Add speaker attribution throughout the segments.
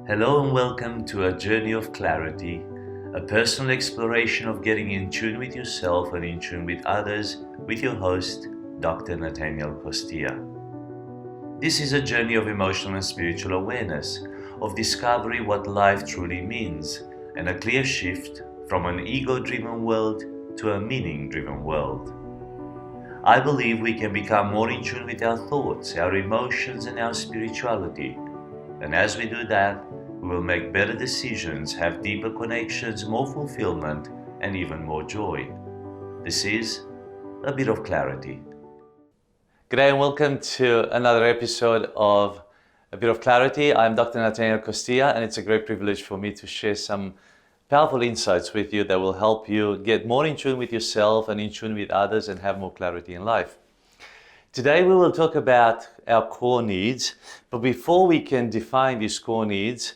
Speaker 1: Hello and welcome to a journey of clarity, a personal exploration of getting in tune with yourself and in tune with others with your host, Dr. Natanael Costea. This is a journey of emotional and spiritual awareness, of discovery what life truly means, and a clear shift from an ego-driven world to a meaning-driven world. I believe we can become more in tune with our thoughts, our emotions, and our spirituality. And as we do that, we will make better decisions, have deeper connections, more fulfillment, and even more joy. This is a bit of clarity. Good day and welcome to another episode of A Bit of Clarity. I'm Dr. Natanael Costea, and it's a great privilege for me to share some powerful insights with you that will help you get more in tune with yourself and in tune with others and have more clarity in life. Today we will talk about our core needs, but before we can define these core needs,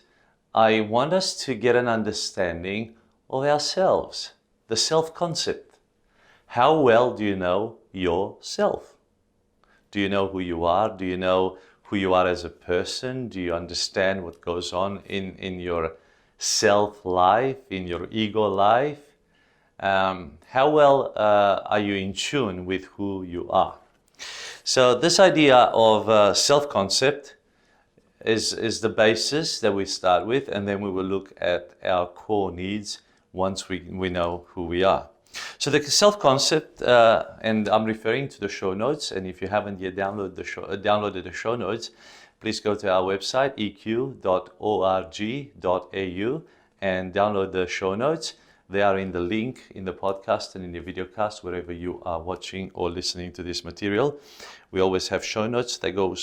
Speaker 1: I want us to get an understanding of ourselves, the self-concept. How well do you know yourself? Do you know who you are? Do you know who you are as a person? Do you understand what goes on in your self-life, in your ego life? How well are you in tune with who you are? So this idea of self-concept is the basis that we start with, and then we will look at our core needs once we know who we are. So the self-concept, and I'm referring to the show notes, and if you haven't yet downloaded the show notes, please go to our website, eq.org.au, and download the show notes. They are in the link in the podcast and in the videocast, wherever you are watching or listening to this material. We always have show notes that go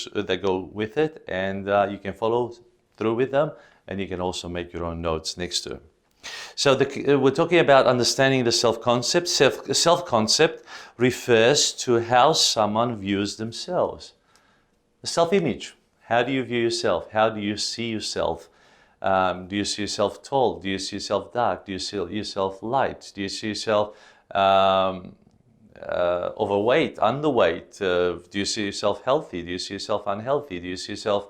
Speaker 1: with it, and you can follow through with them, and you can also make your own notes next to them. So we're talking about understanding the self-concept. Self-concept refers to how someone views themselves. The self-image. How do you view yourself? How do you see yourself? Do you see yourself tall? Do you see yourself dark? Do you see yourself light? Do you see yourself overweight, underweight? Do you see yourself healthy? Do you see yourself unhealthy? Do you see yourself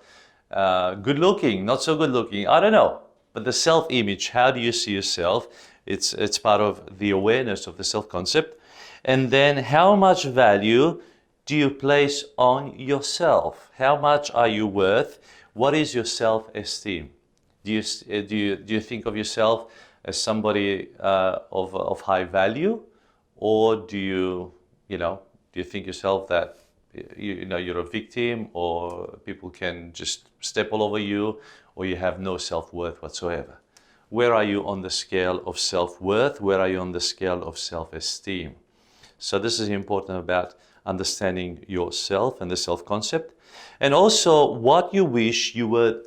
Speaker 1: good looking, not so good looking? I don't know. But the self-image, how do you see yourself? It's part of the awareness of the self-concept. And then how much value do you place on yourself? How much are you worth? What is your self-esteem? Do you think of yourself as somebody of high value, or do you think yourself that you're a victim, or people can just step all over you, or you have no self-worth whatsoever? Where are you on the scale of self-worth? Where are you on the scale of self-esteem? So this is important about understanding yourself and the self-concept, and also what you wish you were.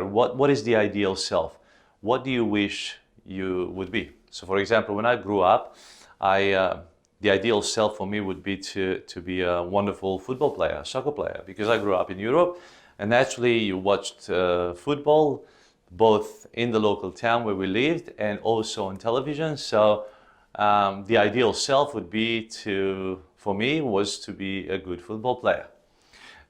Speaker 1: What is the ideal self? What do you wish you would be? So for example, when I grew up, the ideal self for me would be to be a wonderful football player, soccer player, because I grew up in Europe, and naturally you watched football both in the local town where we lived and also on television. So the ideal self would be for me was to be a good football player.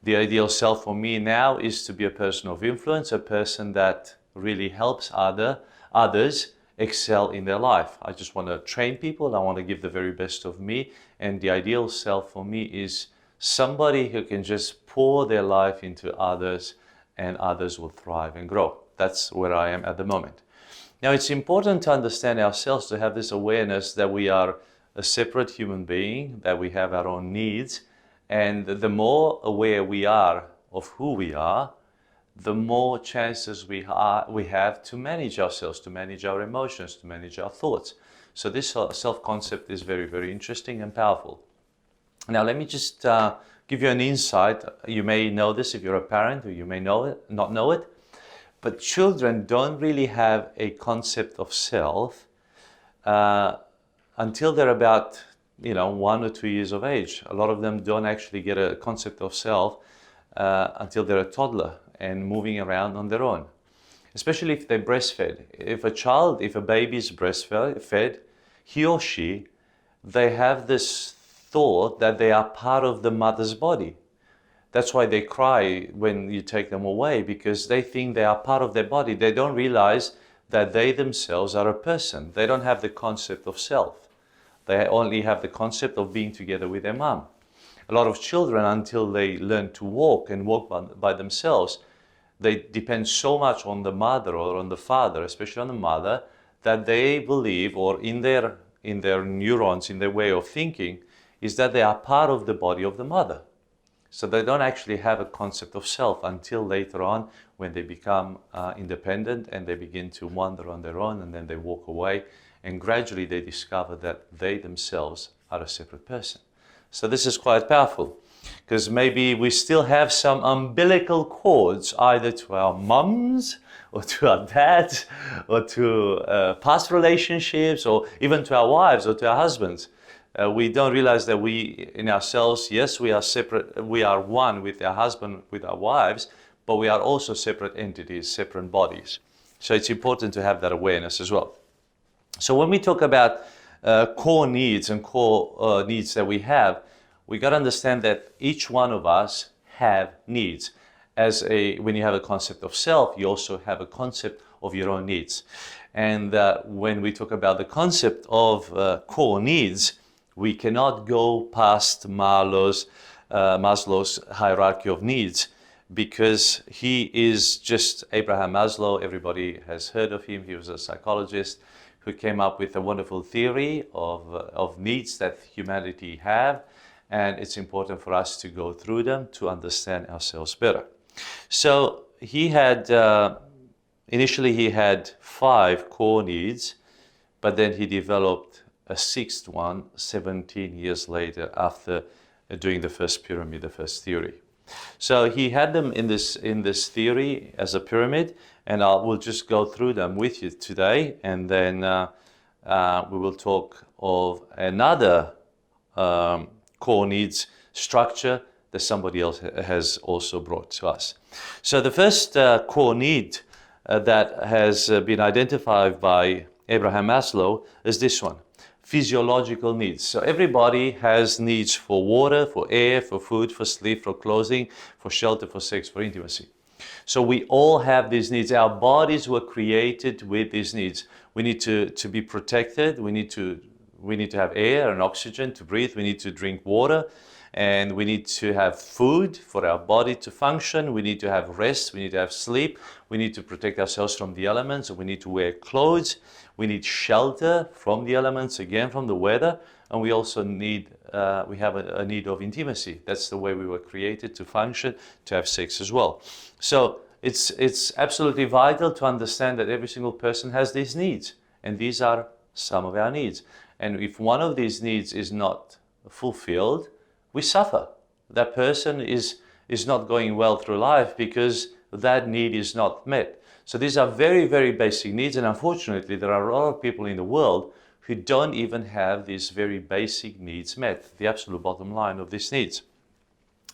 Speaker 1: The ideal self for me now is to be a person of influence, a person that really helps others excel in their life. I just want to train people. I want to give the very best of me. And the ideal self for me is somebody who can just pour their life into others, and others will thrive and grow. That's where I am at the moment. Now, it's important to understand ourselves, to have this awareness that we are a separate human being, that we have our own needs. And the more aware we are of who we are, the more chances we have to manage ourselves, to manage our emotions, to manage our thoughts. So this self-concept is very, very interesting and powerful. Now let me just give you an insight. You may know this if you're a parent, or you may not know it. But children don't really have a concept of self until they're about 1 or 2 years of age. A lot of them don't actually get a concept of self until they're a toddler and moving around on their own. Especially if they're breastfed. If a baby is breastfed, he or she, they have this thought that they are part of the mother's body. That's why they cry when you take them away, because they think they are part of their body. They don't realize that they themselves are a person. They don't have the concept of self. They only have the concept of being together with their mom. A lot of children, until they learn to walk and walk by themselves, they depend so much on the mother or on the father, especially on the mother, that they believe, or in their neurons, in their way of thinking, is that they are part of the body of the mother. So they don't actually have a concept of self until later on, when they become independent and they begin to wander on their own, and then they walk away, and gradually they discover that they themselves are a separate person. So this is quite powerful, because maybe we still have some umbilical cords either to our mums or to our dads or to past relationships, or even to our wives or to our husbands. We don't realize that we, in ourselves, yes, we are separate, we are one with our husband, with our wives, but we are also separate entities, separate bodies. So it's important to have that awareness as well. So when we talk about core needs and core needs that we got to understand that each one of us have needs. When you have a concept of self, you also have a concept of your own needs. And when we talk about the concept of core needs, we cannot go past Maslow's hierarchy of needs, because he is just Abraham Maslow. Everybody has heard of him. He was a psychologist who came up with a wonderful theory of needs that humanity have, and it's important for us to go through them to understand ourselves better. So he had, initially he had 5 core needs, but then he developed a 6th one 17 years later, after doing the first pyramid, the first theory. So he had them in this theory as a pyramid, and we'll just go through them with you today, and then we will talk of another core needs structure that somebody else has also brought to us. So the first core need that has been identified by Abraham Maslow is this one: physiological needs. So everybody has needs for water, for air, for food, for sleep, for clothing, for shelter, for sex, for intimacy. So we all have these needs. Our bodies were created with these needs. We need to be protected. We need to have air and oxygen to breathe. We need to drink water, and we need to have food for our body to function. We need to have rest. We need to have sleep. We need to protect ourselves from the elements. We need to wear clothes. We need shelter from the elements, again from the weather, and we also need, we have a need of intimacy. That's the way we were created to function, to have sex as well. So it's absolutely vital to understand that every single person has these needs, and these are some of our needs. And if one of these needs is not fulfilled, we suffer. That person is not going well through life because that need is not met. So these are very, very basic needs, and unfortunately there are a lot of people in the world who don't even have these very basic needs met, the absolute bottom line of these needs.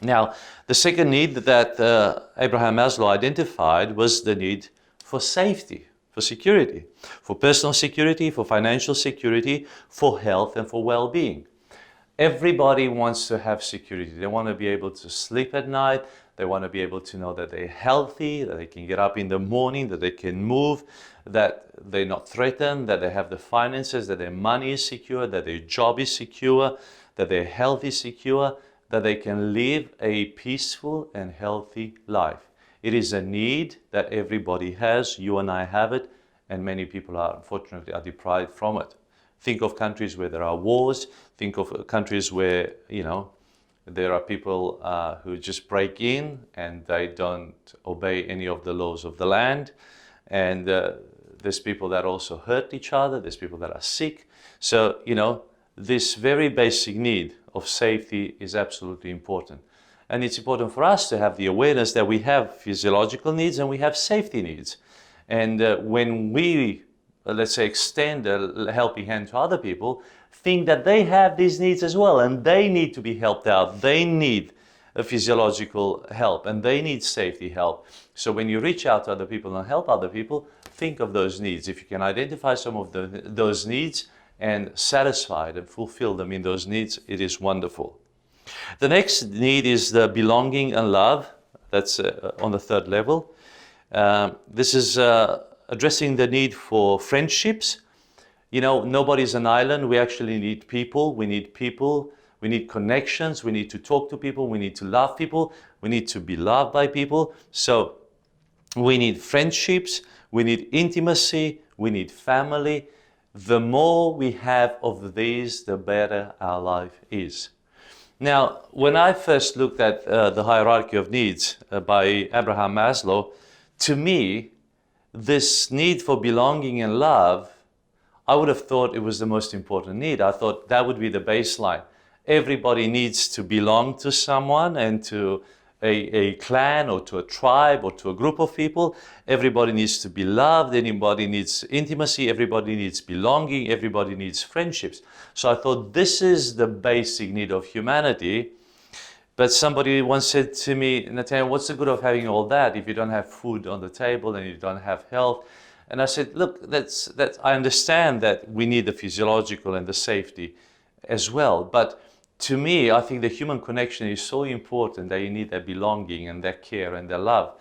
Speaker 1: Now, the second need that Abraham Maslow identified was the need for safety, for security, for personal security, for financial security, for health and for well-being. Everybody wants to have security. They want to be able to sleep at night. They want to be able to know that they're healthy, that they can get up in the morning, that they can move, that they're not threatened, that they have the finances, that their money is secure, that their job is secure, that their health is secure, that they can live a peaceful and healthy life. It is a need that everybody has. You and I have it, and many people are, unfortunately, are deprived from it. Think of countries where there are wars. Think of countries where, there are people who just break in and they don't obey any of the laws of the land. And there's people that also hurt each other. There's people that are sick. So, this very basic need of safety is absolutely important. And it's important for us to have the awareness that we have physiological needs and we have safety needs. And when we, let's say, extend a helping hand to other people, think that they have these needs as well, and they need to be helped out. They need a physiological help, and they need safety help. So when you reach out to other people and help other people, think of those needs. If you can identify some of those needs and satisfy and fulfill them in those needs, it is wonderful. The next need is the belonging and love. That's on the third level. This is addressing the need for friendships. You know, nobody's an island. We actually need people. We need people. We need connections. We need to talk to people. We need to love people. We need to be loved by people. So we need friendships. We need intimacy. We need family. The more we have of these, the better our life is. Now, when I first looked at the hierarchy of needs by Abraham Maslow, to me, this need for belonging and love, I would have thought it was the most important need. I thought that would be the baseline. Everybody needs to belong to someone and to a clan or to a tribe or to a group of people. Everybody needs to be loved. Everybody needs intimacy. Everybody needs belonging. Everybody needs friendships. So I thought this is the basic need of humanity. But somebody once said to me, Natanael, what's the good of having all that if you don't have food on the table and you don't have health? And I said, look, I understand that we need the physiological and the safety as well. But to me, I think the human connection is so important that you need that belonging and that care and that love,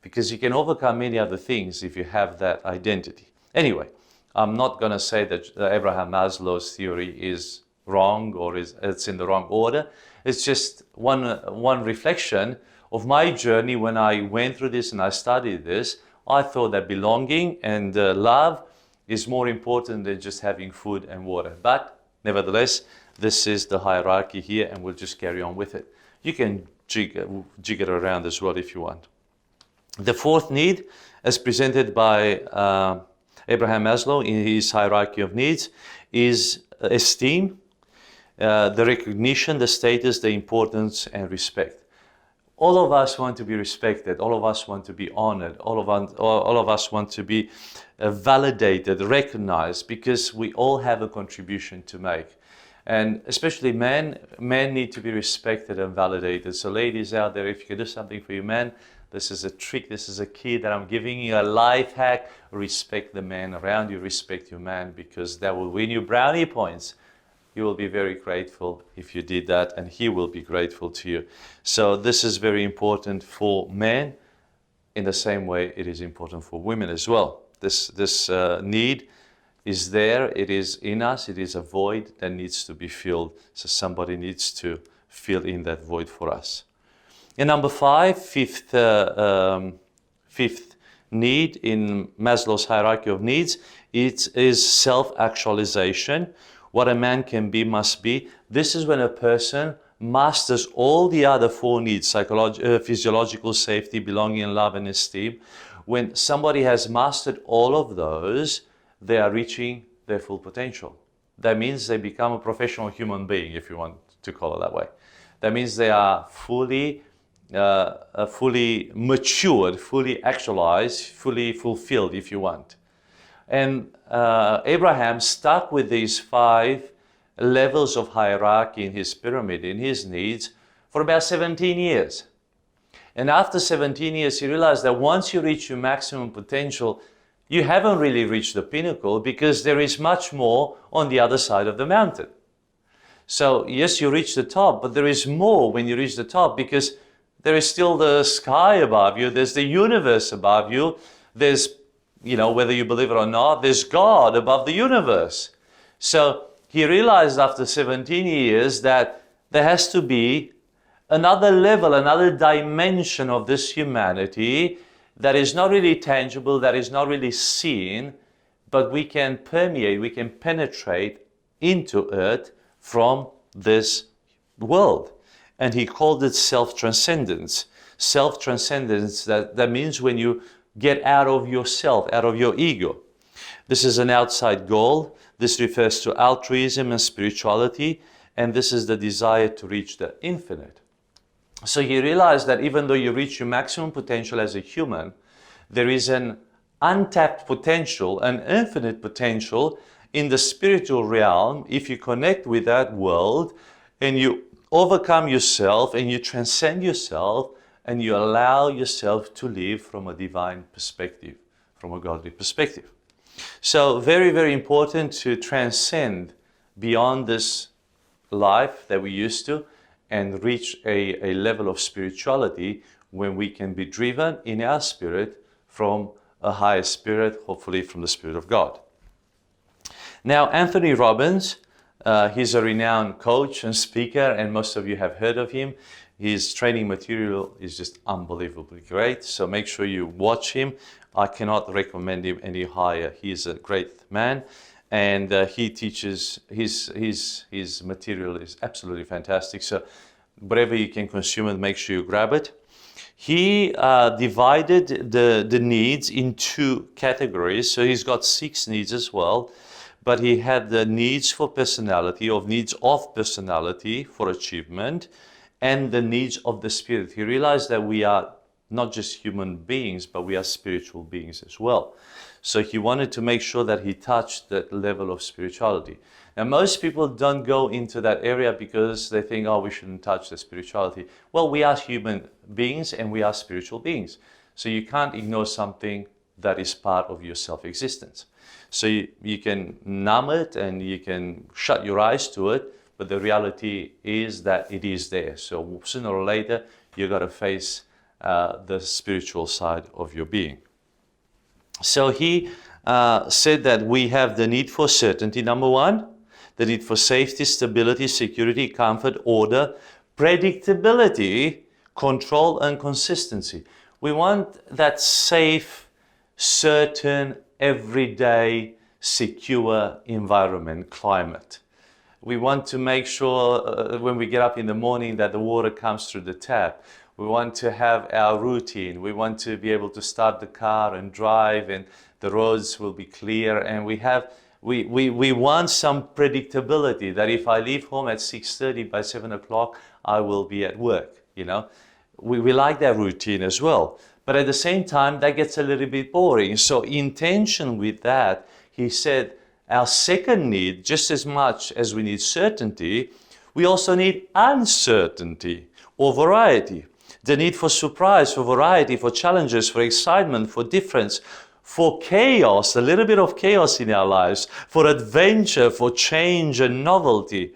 Speaker 1: because you can overcome many other things if you have that identity. Anyway, I'm not going to say that Abraham Maslow's theory is wrong or it's in the wrong order. It's just one reflection of my journey when I went through this and I studied this. I thought that belonging and love is more important than just having food and water. But nevertheless, this is the hierarchy here, and we'll just carry on with it. You can jig it around as well if you want. The fourth need, as presented by Abraham Maslow in his hierarchy of needs, is esteem, the recognition, the status, the importance, and respect. All of us want to be respected. All of us want to be honored. All of us want to be validated, recognized, because we all have a contribution to make. And especially men need to be respected and validated. So ladies out there, if you can do something for your men, this is a trick, this is a key that I'm giving you, a life hack. Respect the man around you, respect your man, because that will win you brownie points. You will be very grateful if you did that, and he will be grateful to you. So this is very important for men. In the same way, it is important for women as well. This need is there, it is in us, it is a void that needs to be filled. So somebody needs to fill in that void for us. And number five, fifth need in Maslow's hierarchy of needs, it is self-actualization. What a man can be must be. This is when a person masters all the other four needs, physiological safety, belonging, love, and esteem. When somebody has mastered all of those, they are reaching their full potential. That means they become a professional human being, if you want to call it that way. That means they are fully matured, fully actualized, fully fulfilled, if you want. And Abraham stuck with these 5 levels of hierarchy in his pyramid, in his needs, for about 17 years. And after 17 years, he realized that once you reach your maximum potential, you haven't really reached the pinnacle, because there is much more on the other side of the mountain. So yes, you reach the top, but there is more when you reach the top, because there is still the sky above you, there's the universe above you, there's, you know, whether you believe it or not, there's God above the universe. So he realized after 17 years that there has to be another level, another dimension of this humanity that is not really tangible, that is not really seen, but we can permeate, we can penetrate into it from this world. And he called it self-transcendence. Self-transcendence, that means when you get out of yourself, out of your ego. This is an outside goal. This refers to altruism and spirituality, and this is the desire to reach the infinite. So he realized that even though you reach your maximum potential as a human, there is an untapped potential, an infinite potential in the spiritual realm if you connect with that world and you overcome yourself and you transcend yourself and you allow yourself to live from a divine perspective, from a godly perspective. So very, very important to transcend beyond this life that we used to and reach a level of spirituality when we can be driven in our spirit from a higher spirit, hopefully from the Spirit of God. Now, Anthony Robbins, he's a renowned coach and speaker, and most of you have heard of him. His training material is just unbelievably great, so make sure you watch him. I cannot recommend him any higher. He's a great man, and he teaches, his material is absolutely fantastic. So whatever you can consume it, make sure you grab it. He divided the needs into categories. So he's got 6 needs as well, but he had the needs for personality, or needs of personality for achievement, and the needs of the spirit. He realized that we are not just human beings, but we are spiritual beings as well. So he wanted to make sure that he touched that level of spirituality. Now, most people don't go into that area because they think, oh, we shouldn't touch the spirituality. Well, we are human beings and we are spiritual beings. So you can't ignore something that is part of your self-existence. So you can numb it and you can shut your eyes to it, but the reality is that it is there. So sooner or later, you got to face the spiritual side of your being. So he said that we have the need for certainty, number 1, the need for safety, stability, security, comfort, order, predictability, control, and consistency. We want that safe, certain, everyday, secure environment, climate. We want to make sure when we get up in the morning that the water comes through the tap. We want to have our routine. We want to be able to start the car and drive, and the roads will be clear. And we want some predictability that if I leave home at 6:30, by 7 o'clock, I will be at work. You know, we like that routine as well. But at the same time, that gets a little bit boring. So in tension with that, he said, our second need, just as much as we need certainty, we also need uncertainty or variety. The need for surprise, for variety, for challenges, for excitement, for difference, for chaos, a little bit of chaos in our lives, for adventure, for change and novelty.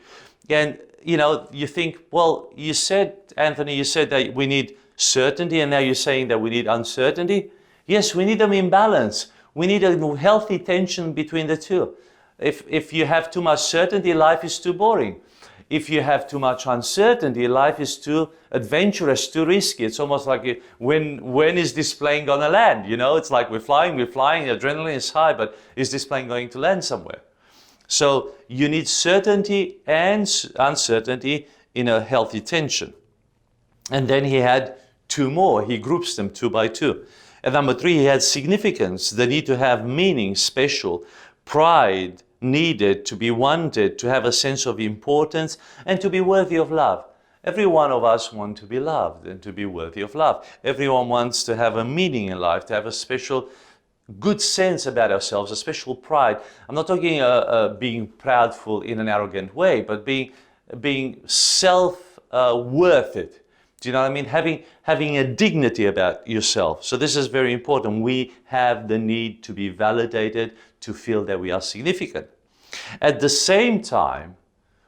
Speaker 1: And, you know, you think, well, you said, Anthony, you said that we need certainty, and now you're saying that we need uncertainty. Yes, we need them in balance. We need a healthy tension between the two. If you have too much certainty, life is too boring. If you have too much uncertainty, life is too adventurous, too risky. It's almost like when is this plane going to land? You know, it's like we're flying, adrenaline is high, but is this plane going to land somewhere? So you need certainty and uncertainty in a healthy tension. And then he had 2 more. He groups them 2 by 2. And number 3, he had significance, the need to have meaning, special, pride, needed, to be wanted, to have a sense of importance, and to be worthy of love. Every one of us wants to be loved and to be worthy of love. Everyone wants to have a meaning in life, to have a special good sense about ourselves, a special pride. I'm not talking being proudful in an arrogant way, but being self-worth it. Do you know what I mean? Having a dignity about yourself. So this is very important. We have the need to be validated, to feel that we are significant. At the same time,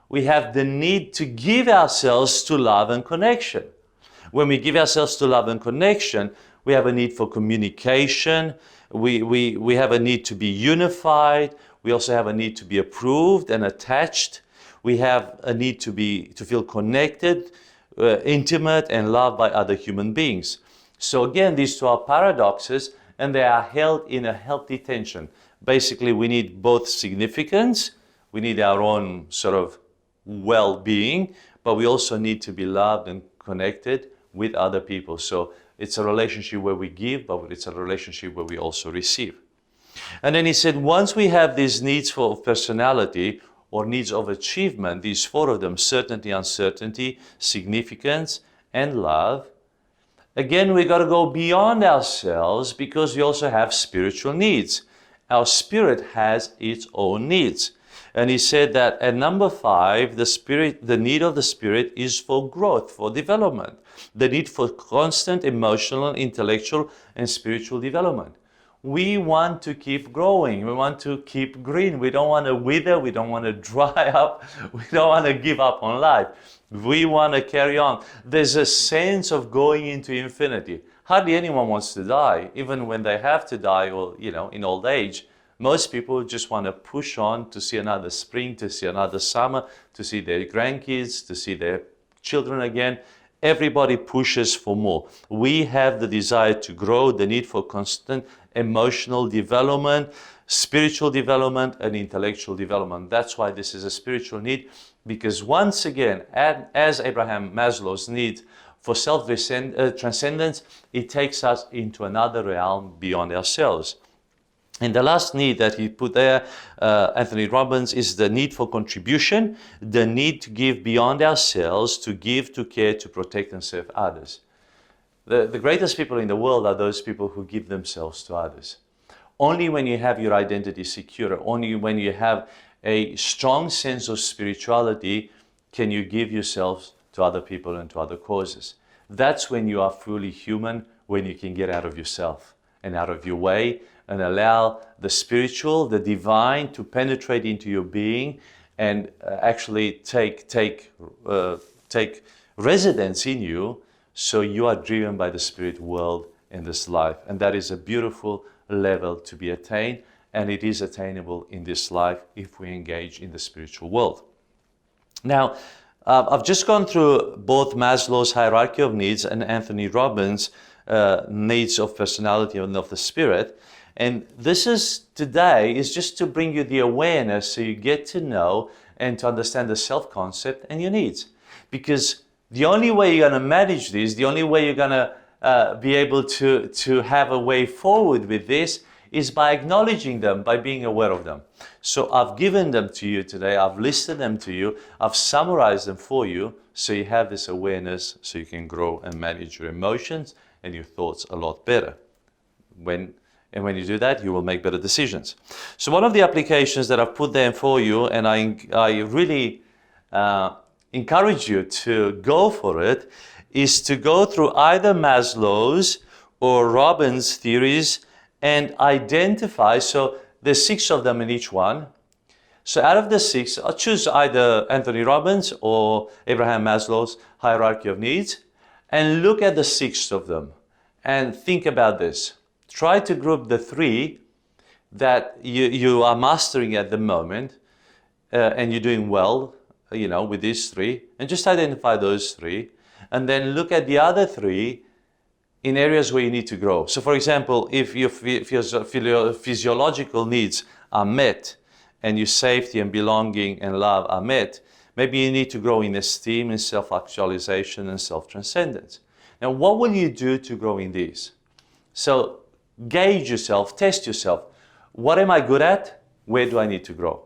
Speaker 1: we have the need to give ourselves to love and connection. When we give ourselves to love and connection, we have a need for communication. We have a need to be unified. We also have a need to be approved and attached. We have a need to feel connected, intimate and loved by other human beings. So again, these 2 are paradoxes, and they are held in a healthy tension. Basically, we need both significance, we need our own sort of well-being, but we also need to be loved and connected with other people. So it's a relationship where we give, but it's a relationship where we also receive. And then he said, once we have these needs for personality or needs of achievement, these 4 of them, certainty, uncertainty, significance, and love, again, we got to go beyond ourselves because we also have spiritual needs. Our spirit has its own needs. And he said that at number 5, the need of the spirit is for growth, for development. The need for constant emotional, intellectual, and spiritual development. we want to keep growing. We want to keep green. We don't want to wither. We don't want to dry up. We don't want to give up on life. We want to carry on. There's a sense of going into infinity. Hardly anyone wants to die, even when they have to die, or in old age. Most people just want to push on to see another spring, to see another summer, to see their grandkids, to see their children again. Everybody pushes for more. We have the desire to grow, the need for constant emotional development, spiritual development, and intellectual development. That's why this is a spiritual need, because once again, as Abraham Maslow's need for self-transcendence, it takes us into another realm beyond ourselves. And the last need that he put there, Anthony Robbins, is the need for contribution, the need to give beyond ourselves, to give, to care, to protect and serve others. The greatest people in the world are those people who give themselves to others. Only when you have your identity secure, only when you have a strong sense of spirituality, can you give yourself to other people and to other causes. That's when you are fully human, when you can get out of yourself and out of your way, and allow the spiritual, the divine to penetrate into your being and actually take residence in you, so you are driven by the spirit world in this life. And that is a beautiful level to be attained, and it is attainable in this life if we engage in the spiritual world. Now, I've just gone through both Maslow's hierarchy of needs and Anthony Robbins' needs of personality and of the spirit. And this is today is just to bring you the awareness, so you get to know and to understand the self-concept and your needs. Because the only way you're going to manage this, the only way you're going to be able to have a way forward with this, is by acknowledging them, by being aware of them. So I've given them to you today, I've listed them to you, I've summarized them for you, so you have this awareness, so you can grow and manage your emotions and your thoughts a lot better. When you do that, you will make better decisions. So one of the applications that I've put there for you, and I really encourage you to go for it, is to go through either Maslow's or Robbins' theories and identify, so there's 6 of them in each one. So out of the 6, I'll choose either Anthony Robbins or Abraham Maslow's hierarchy of needs, and look at the 6 of them and think about this. Try to group the 3 that you are mastering at the moment, and you're doing well, with these 3, and just identify those 3, and then look at the other 3 in areas where you need to grow. So for example, if your physiological needs are met, and your safety and belonging and love are met, maybe you need to grow in esteem and self-actualization and self-transcendence. Now, what will you do to grow in these? So gauge yourself, test yourself. What am I good at? Where do I need to grow?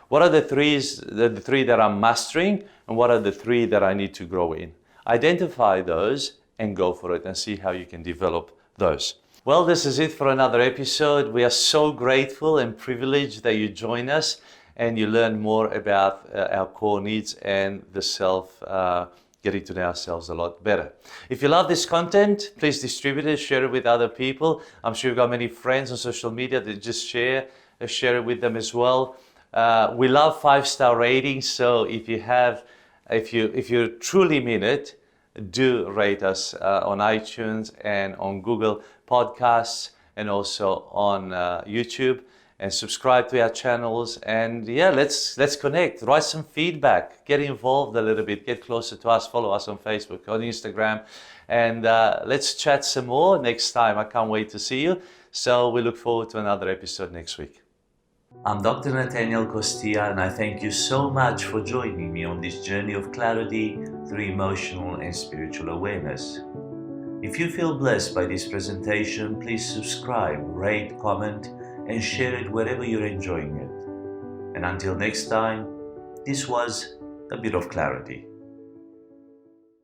Speaker 1: What are the 3 that I'm mastering, and what are the 3 that I need to grow in? Identify those and go for it and see how you can develop those. Well, this is it for another episode. We are so grateful and privileged that you join us and you learn more about our core needs and the self, getting to know ourselves a lot better. If you love this content, please distribute it, share it with other people. I'm sure you've got many friends on social media that just share it with them as well. We love 5-star ratings, so if you truly mean it, do rate us on iTunes and on Google Podcasts, and also on YouTube, and subscribe to our channels. And yeah, let's connect, write some feedback, get involved a little bit, get closer to us, follow us on Facebook, on Instagram, and let's chat some more next time. I can't wait to see you. So we look forward to another episode next week. I'm Dr. Natanael Costea, and I thank you so much for joining me on this journey of clarity through emotional and spiritual awareness. If you feel blessed by this presentation, please subscribe, rate, comment, and share it wherever you're enjoying it. And until next time, this was a bit of clarity.